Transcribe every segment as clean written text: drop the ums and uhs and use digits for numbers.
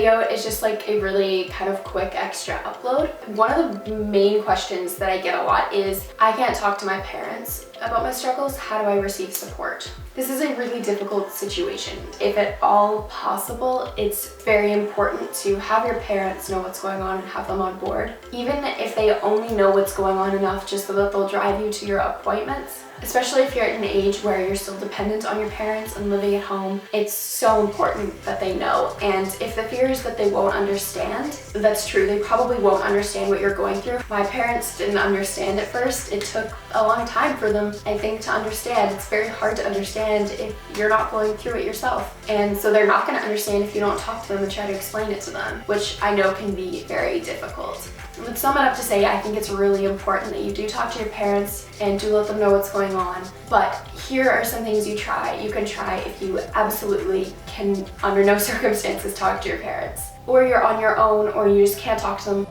video is just like a really kind of quick extra upload. One of the main questions that I get a lot is, I can't talk to my parents about my struggles, how do I receive support? This is a really difficult situation. If at all possible, it's very important to have your parents know what's going on and have them on board. Even if they only know what's going on enough just so that they'll drive you to your appointments. Especially if you're at an age where you're still dependent on your parents and living at home, it's so important that they know. And if the fear is that they won't understand, that's true. They probably won't understand what you're going through. My parents didn't understand at first. It took a long time for them, I think, to understand. It's very hard to understand if you're not going through it yourself. And so they're not going to understand if you don't talk to them and try to explain it to them, which I know can be very difficult. But sum it up to say, I think it's really important that you do talk to your parents and do let them know what's going on. But here are some things you can try if you absolutely can, under no circumstances, talk to your parents. Or you're on your own, or you just can't talk to them.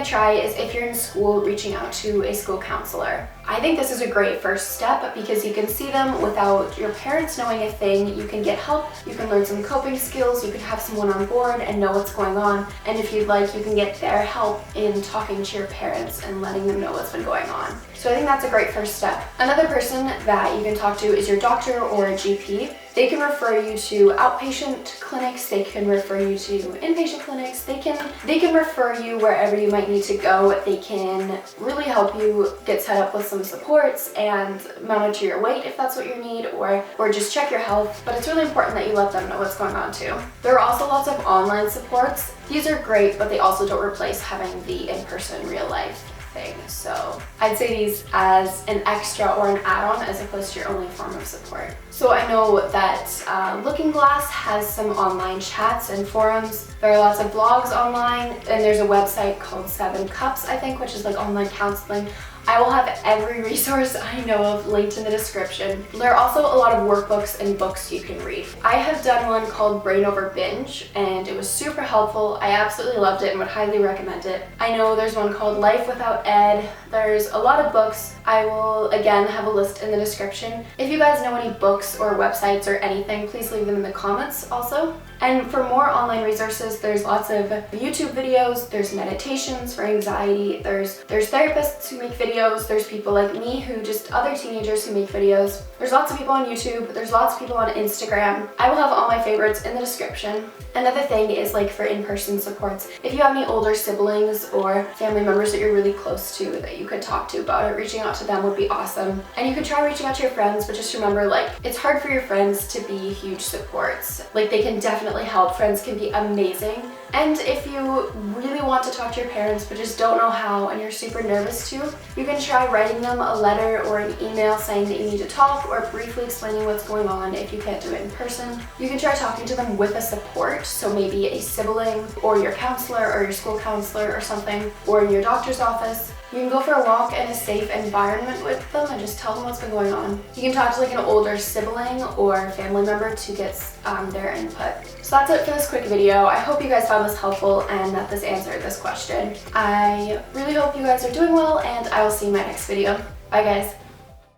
Try is, if you're in school, reaching out to a school counselor. I think this is a great first step because you can see them without your parents knowing a thing. You can get help, you can learn some coping skills, you can have someone on board and know what's going on, and if you'd like, you can get their help in talking to your parents and letting them know what's been going on. So I think that's a great first step. Another person that you can talk to is your doctor or a GP. They can refer you to outpatient clinics, they can refer you to inpatient clinics, they can refer you wherever you might need to go. They can really help you get set up with some supports and monitor your weight if that's what you need, or just check your health. But it's really important that you let them know what's going on too. There are also lots of online supports. These are great, but they also don't replace having the in-person real life thing. So I'd say these as an extra or an add-on as opposed to your only form of support. So I know that Looking Glass has some online chats and forums. There are lots of blogs online, and there's a website called 7 Cups, I think, which is like online counseling. I will have every resource I know of linked in the description. There are also a lot of workbooks and books you can read. I have done one called Brain Over Binge, and it was super helpful. I absolutely loved it and would highly recommend it. I know there's one called Life Without Ed. There's a lot of books. I will, again, have a list in the description. If you guys know any books or websites or anything, please leave them in the comments also. And for more online resources, there's lots of YouTube videos, there's meditations for anxiety, there's therapists who make videos, there's people like me other teenagers who make videos. There's lots of people on YouTube, there's lots of people on Instagram. I will have all my favorites in the description. Another thing is, like, for in-person supports. If you have any older siblings or family members that you're really close to that you could talk to about it, reaching out to them would be awesome. And you could try reaching out to your friends, but just remember, like, it's hard for your friends to be huge supports. Like, they can definitely help. Friends can be amazing. And if you really want to talk to your parents but just don't know how and you're super nervous to, you can try writing them a letter or an email saying that you need to talk, or briefly explaining what's going on if you can't do it in person. You can try talking to them with a support, so maybe a sibling or your counselor or your school counselor or something, or in your doctor's office. You can go for a walk in a safe environment with them and just tell them what's been going on. You can talk to like an older sibling or family member to get their input. So that's it for this quick video. I hope you guys found this helpful and that this answered this question. I really hope you guys are doing well, and I will see you in my next video. Bye guys.